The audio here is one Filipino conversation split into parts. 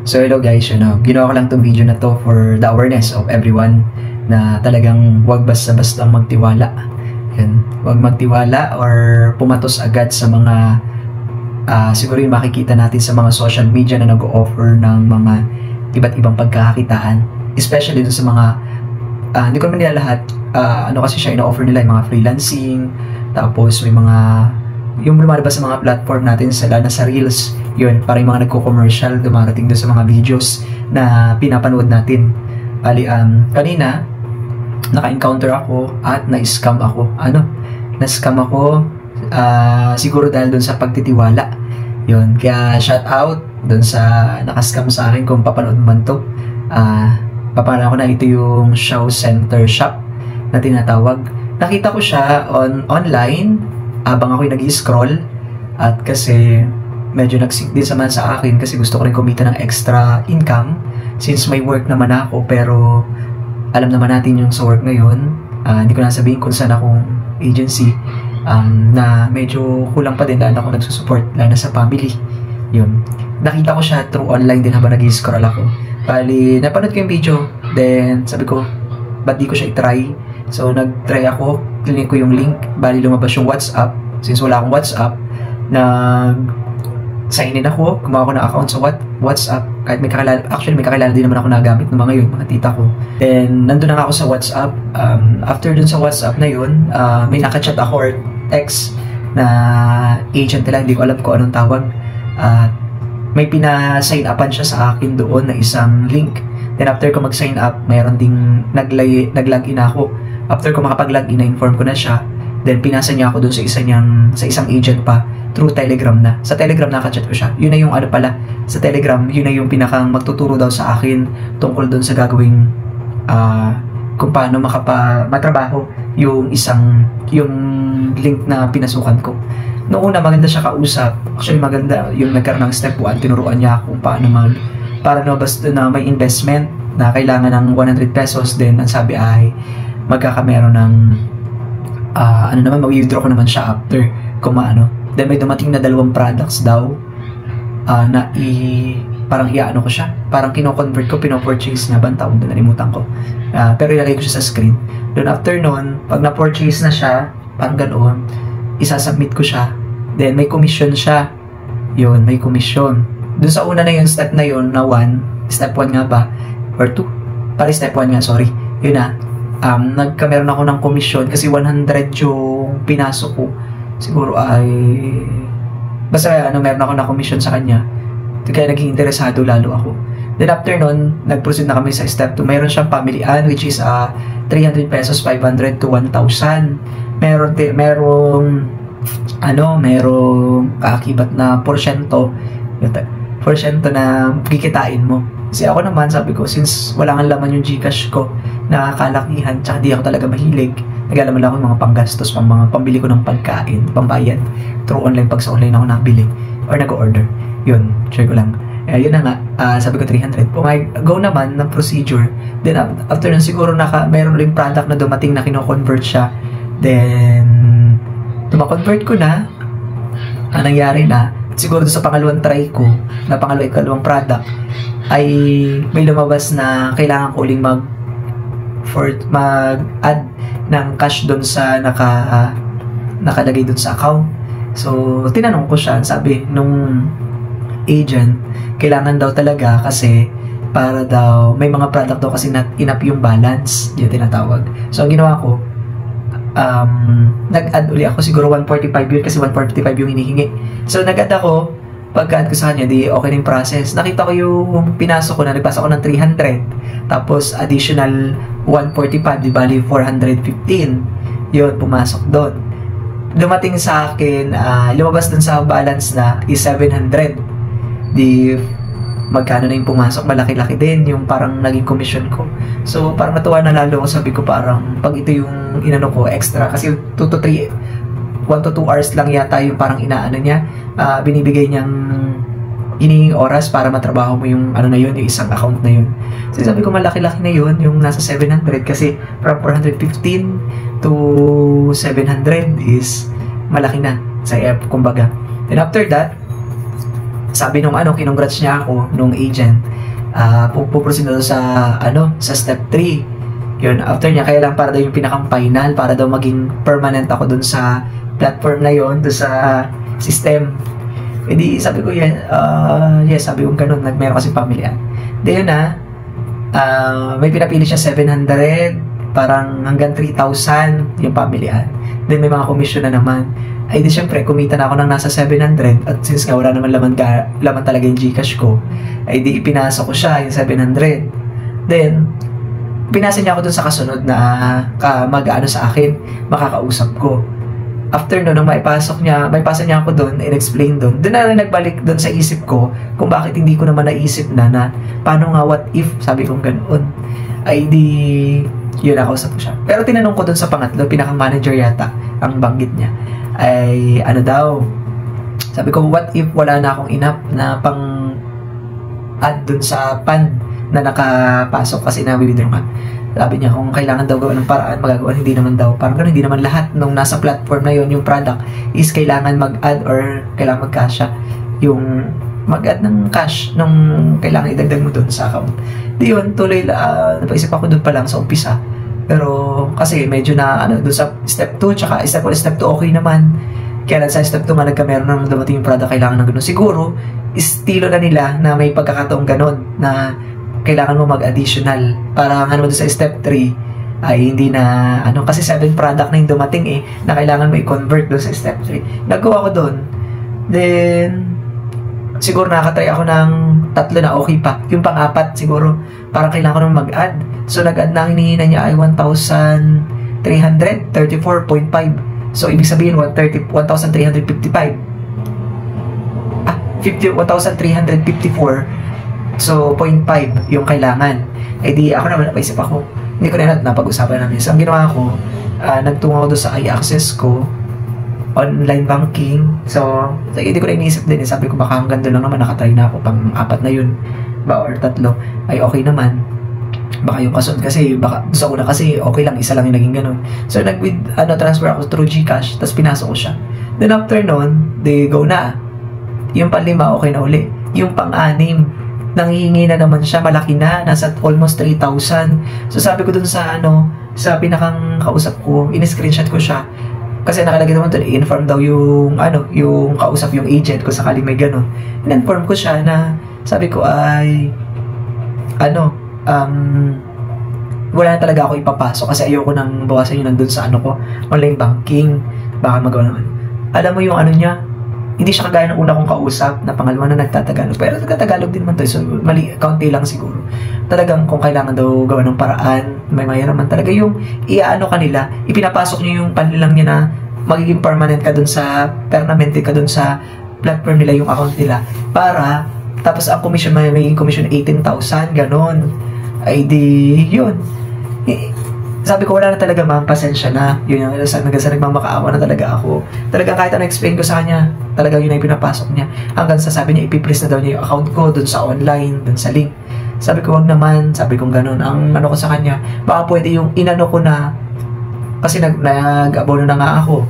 So hello guys, ginawa ko lang itong video na to for the awareness of everyone na talagang wag basta-basta magtiwala. Yan, wag magtiwala or pumatos agad sa mga siguro yung makikita natin sa mga social media na nag-o-offer ng mga iba't ibang pagkakakitaan. Especially dun sa mga, hindi ko naman nila lahat, ano kasi siya ina-offer nila, yung mga freelancing, tapos may mga yung lumalabas sa mga platform natin na sa Reels, yun, para yung mga nagko-commercial dumarating doon sa mga videos na pinapanood natin. Bali, kanina naka-encounter ako at na-scam ako. Na-scam ako siguro dahil doon sa pagtitiwala. Yun, kaya shout out doon sa naka-scam sa akin kung papanood man to. Papanood ko na ito yung Show Center Shop na tinatawag. Nakita ko siya online habang ako'y nag-i-scroll at kasi medyo nag-sync din sa akin kasi gusto ko rin kumita ng extra income since may work naman ako, pero alam naman natin yung sa work ngayon, hindi ko na sabihin kung saan akong agency, na medyo kulang pa din dahil ako nagsusupport lalo na sa family. Yun, nakita ko siya through online din habang nag-i-scroll ako. Bali, napanood ko yung video, then sabi ko ba't di ko siya i-try. So nag-try ako, clinic ko yung link, bali lumabas yung WhatsApp. Since wala akong WhatsApp, nag-sign in ako, gumawa ko ng account sa WhatsApp. Kahit may kakilala, actually may kakilala din naman ako nagamit ng mga yun, mga tita ko. Then nandun na ako sa WhatsApp. After dun sa WhatsApp na yun, may nakachat ako or text na agent nila, hindi ko alam kung anong tawag. May pina-sign upan siya sa akin doon na isang link. Then after ko mag-sign up, mayroon ding nag-login ako. After ko makapag-login, na-inform ko na siya. Then pinasa niya ako doon sa isang agent pa through Telegram na. Sa Telegram nakachat ko siya. Yun na yung sa Telegram, yun na yung pinakang magtuturo daw sa akin tungkol doon sa gagawing kung paano matrabaho yung link na pinasukan ko. Noong una maganda siya kausap. Actually maganda yung nagkaroon ng step 1. Tinuruan niya ako para basta na may investment na kailangan ng 100 pesos. Then ang sabi ay magkakameron ng mag-withdraw ko naman siya after kung maano. Then may dumating na 2 products daw na parang iaano ko siya. Parang kino-convert ko, pino-purchase niya. Bantaon doon, nalimutan ko. Pero ilalagay ko siya sa screen. Then after nun, pag na-purchase na siya, parang ganoon, isasubmit ko siya. Then may commission siya. Yun, may commission. Doon sa una na yung step na yun, na 1, step 1 nga ba? Or 2? Parang step 1 nga, sorry. Yun na. Nagkameron ako ng commission kasi 100 yung pinasok ko. Siguro ay basta meron ako na commission sa kanya. Kaya naging interesado lalo ako. Then after nun, nag-proceed na kami sa step 2. Meron siyang family which is 300 pesos, 500 to 1,000. Merong kaakibat na porsyento na kikitain mo. Kasi ako naman, sabi ko, since wala nga laman yung Gcash ko na kalakihan, tsaka di ako talaga mahilig, nag-alaman lang ako yung mga panggastos, mga pambili ko ng pagkain, pambayad, through online, pag sa online ako nakabili, or nag-order. Yun, share ko lang. Yun na nga, sabi ko 300. Go naman ng procedure. Then after nun, siguro mayroon rin product na dumating na kino-convert siya. Then, convert ko na, nangyari na, siguro sa pangalawang try ko, na ikalawang product, ay may lumabas na kailangan ko uling mag-add ng cash doon sa nakalagay doon sa account. So, tinanong ko siya, sabi nung agent, kailangan daw talaga kasi para daw, may mga product daw kasi not enough yung balance, yung tinatawag. So, ang ginawa ko, nag-add uli ako, siguro 145 yun kasi 145 yung hinihingi. So, nag-add ako, pagka-add ko sa kanya, di okay na yung process. Nakita ko yung pinasok ko na, nagpasa ko ng 300. Tapos, additional 145, di bali 415. Yun, pumasok doon. Dumating sa akin, lumabas doon sa balance na is 700. Di, magkano na yung pumasok, malaki-laki din yung parang naging commission ko. So, parang natuwa na lalo ako, sabi ko parang, pag ito yung inano ko, extra, kasi 1 to 2 hours lang yata yung parang inaano niya, binibigay niyang oras para matrabaho mo yung na yun, yung isang account na yun. So sabi ko malaki-laki na yun, yung nasa 700 kasi from 415 to 700 is malaki na sa app, kumbaga. Then after that, sabi nung kinongrats niya ako, nung agent, puproceed na daw sa, sa step 3. Yun, after niya, kaya lang para daw yung pinakang final, para daw maging permanent ako dun sa platform na yun, dun sa system. Hindi, sabi ko yan, yes, sabi ko ganun, meron kasi pamilya. Then yun may pinapili siya 700, parang hanggang 3,000 yung pamilya. Then may mga commission na naman. Ay di syempre, kumita na ako ng nasa 700 at since nga wala naman laman talaga yung Gcash ko, ay di ipinasa ko siya yung 700. Then, pinasa niya ako dun sa kasunod na mag-ano sa akin, makakausap ko. After no, nung maipasa niya ako dun, in-explain dun na nagbalik dun sa isip ko kung bakit hindi ko naman naisip na paano nga, what if, sabi kong ganoon. Ay di, yun, nakausap ko siya. Pero tinanong ko dun sa pangatlo, pinakang manager yata, ang banggit niya, ay ano daw, sabi ko, what if wala na akong enough na pang add dun sa pan na nakapasok kasi na-withdraw ka. Sabi niya kung kailangan daw gawin ng paraan, magagawa, hindi naman daw. Parang gano'n, hindi naman lahat nung nasa platform na yon yung product is kailangan mag-add or kailangan mag-cash yung mag-add ng cash nung kailangan idagdag mo dun sa account. Di yun, tuloy napaisip ako dun pa lang sa umpisa. Pero kasi medyo na dun sa step 2 tsaka step 1, step 2 okay naman. Kaya lang sa step 2 man nagkameron nang dumating yung product kailangan ng gano'n. Siguro, estilo na nila na may pagkakataong gano'n na kailangan mo mag-additional para doon sa step 3 ay hindi na kasi 7 product na yung dumating na kailangan mo i-convert doon sa step 3. Nagawa ko doon. Then siguro nakatry ako ng 3 na okay pa. Yung pang-4 siguro parang kailangan ko nang mag-add. So nag-add na ang hinihingi niya ay 1,334.5. So ibig sabihin 1,355. 1,354. So, 0.5 yung kailangan. Eh di, ako naman napaisip ako. Hindi ko na napag-usapan namin. So, ang ginawa ko, nagtungo ako doon sa i-access ko, online banking. So, hindi ko na iniisip din. Sabi ko, baka hanggang doon lang naman, nakatry na ako. Pang-4 na yun, or 3, ay okay naman. Baka yung kasunod kasi, baka sa una kasi, okay lang, isa lang yung naging ganun. So, transfer ako through Gcash, tapos pinasok ko siya. Then, after nun, they go na. Yung pang-5, okay na uli. Yung pang-6, nanghihingi na naman siya, malaki na, nasa almost 3,000. So sabi ko dun sa sa pinakang kausap ko, in-screenshot ko siya. Kasi nakalagay naman dun, inform daw yung yung kausap, yung agent ko sakali may ganun. In-inform ko siya na, sabi ko ay, wala na talaga ako ipapasok kasi ayoko nang bawasan yun nandun sa ko, online banking. Baka magawa naman. Alam mo yung niya, hindi siya kagaya ng una kong kausap na pangalawa na nagtatagalog. Pero nagtatagalog din naman to. So, mali, kaunti lang siguro. Talagang kung kailangan daw gawa ng paraan, may mayaraman talaga yung kanila, ipinapasok niyo yung panilang niya na magiging permanent ka dun sa, permanente ka dun sa platform nila, yung account nila. Para, tapos ang commission, magiging commission 18,000, ganon. Ay di, yun. Sabi ko, wala na talaga ma'am, pasensya na. Yun yung nagmamakaawa na talaga ako. Talagang kahit explain ko sa kanya, talaga yun ay pinapasok niya. Hanggang sa sabi niya, ipipress na daw niya yung account ko dun sa online, dun sa link. Sabi ko, wag naman. Sabi ko ganun. Ang ko sa kanya, baka pwede yung ko na, kasi nag-abono na nga ako.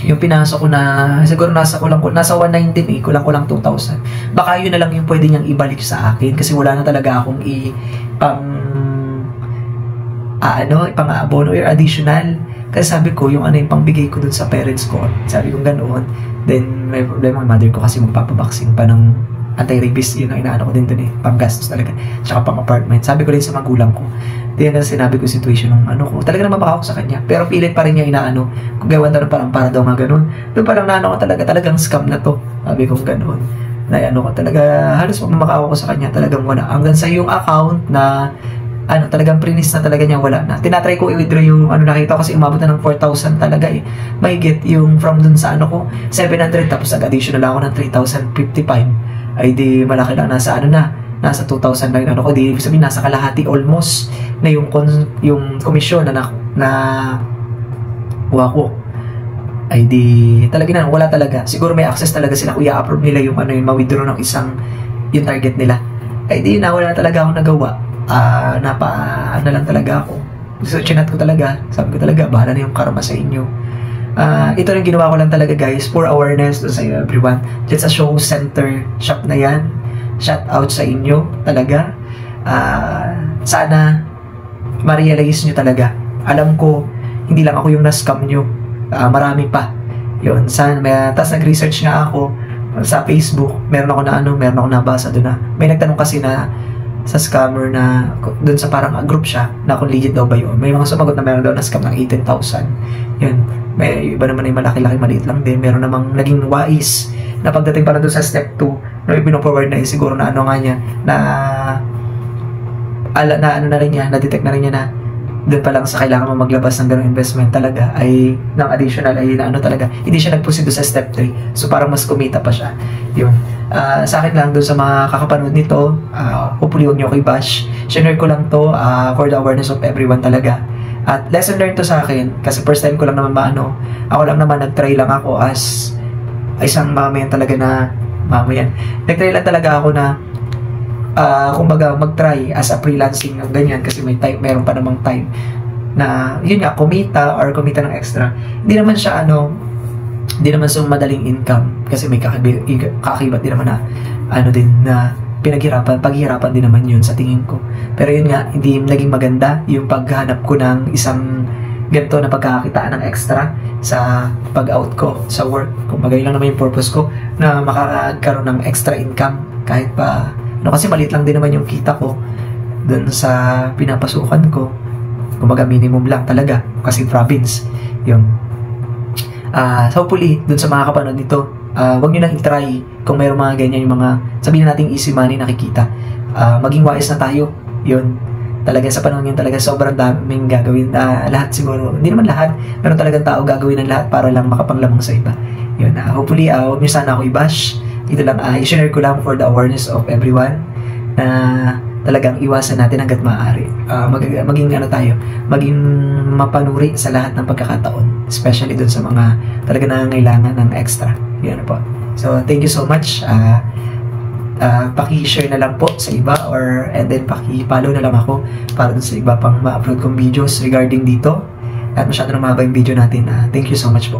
Yung pinasok ko na, siguro nasa 119 kulang 2,000. Baka yun na lang yung pwede niyang ibalik sa akin kasi wala na talaga akong pang-abono or additional. Kasi sabi ko, yung yung pangbigay ko dun sa parents ko, sabi ko ganoon. Then, may problema ang mother ko kasi magpapaboxing pa ng anti-rabies. Yun ang inaano ko din dun pang-gastos talaga. Tsaka pang-apartment. Sabi ko rin sa magulang ko. Then, sinabi ko situation ng ko. Talaga naman baka ako sa kanya. Pero pilit pa rin niya inaano. Kung gawan daw parang para daw nga ganoon. Doon parang naano ko talagang scam na to. Sabi ko ganoon. Na ko talaga, halos mamakawa ko sa kanya. Talagang wala. Hanggang sa yung account na talagang prinis na talaga niya, wala na. Tinatry ko i-withdraw yung nakita ko kasi umabot na ng 4,000 talaga Mahigit yung from dun sa ko, 700 tapos nag-additional ako ng 3,055. Ay di malaki lang nasa nasa 2,000 lang ko, di sabihin nasa kalahati almost na yung komisyon na kuha ko. Ay di talaga wala talaga. Siguro may access talaga sila kung i-approve nila yung yung ma-withdraw ng yung target nila. Ay di wala talaga akong nagawa. Lang talaga ako. So, chinat ko talaga. Sabi ko talaga, bahala na yung karma sa inyo. Ito rin ginawa ko lang talaga guys for awareness to sa everyone. Just a show center shop na yan. Shout out sa inyo talaga. Sana ma-realize nyo talaga. Alam ko, hindi lang ako yung na-scam nyo. Marami pa. Yun, tapos nag-research nga ako sa Facebook. Meron ako nabasa doon na. May nagtanong kasi na sa scammer na doon sa parang group siya na kung legit daw ba yun. May mga sumagot na meron daw na scam ng 18,000. Yun. May iba naman ay malaki-laki, maliit lang din. Meron namang naging wais na pagdating para doon sa step 2 na ipino-forward na siguro na ano nga niya na-detect na rin niya na doon pa lang sa kailangan mo maglabas ng ganung investment talaga ay ng additional ay na talaga hindi siya nagpusin doon sa step 3, so parang mas kumita pa siya. Yun, sa akin lang doon sa mga kakapanood nito, hopefully huwag nyo ako i-bash. Share ko lang to for the awareness of everyone talaga, at lesson learned to sa akin kasi first time ko lang naman ako lang naman nagtry lang ako as isang mamayan talaga na nagtry lang talaga ako na kumbaga mag-try as a freelancing ng ganyan kasi meron pa namang time na yun nga, kumita ng extra. Hindi naman siya hindi naman sa madaling income kasi may kakibat din naman na din na paghirapan din naman yun sa tingin ko. Pero yun nga, hindi naging maganda yung paghanap ko ng isang ganito na pagkakakitaan ng extra sa pag-out ko sa work. Kumbaga yun lang naman yung purpose ko, na makakaroon ng extra income kahit pa kasi maliit lang din naman yung kita ko dun sa pinapasukan ko. Kumbaga minimum lang talaga kasi province yun. So hopefully dun sa mga kapanood nito, wag nyo nang i-try kung mayroong mga ganyan, yung mga sabihin natin easy money nakikita. Maging wise na tayo. Yun, talaga sa panahon yun talaga sobrang daming gagawin. Lahat siguro, hindi naman lahat, pero talagang tao gagawin ng lahat para lang makapanglamang sa iba. Yun, hopefully wag nyo sana ako i-bash. Ito lang, i-share ko lang for the awareness of everyone na talagang iwasan natin hanggat maaari. Maging mapanuri sa lahat ng pagkakataon, especially dun sa mga talaga nangangailangan ng extra. Yan po. So, thank you so much. Paki-share na lang po sa iba and then paki-follow na lang ako para dun sa iba pang ma-upload kong videos regarding dito. At masyado na mahaba yung video natin. Thank you so much po.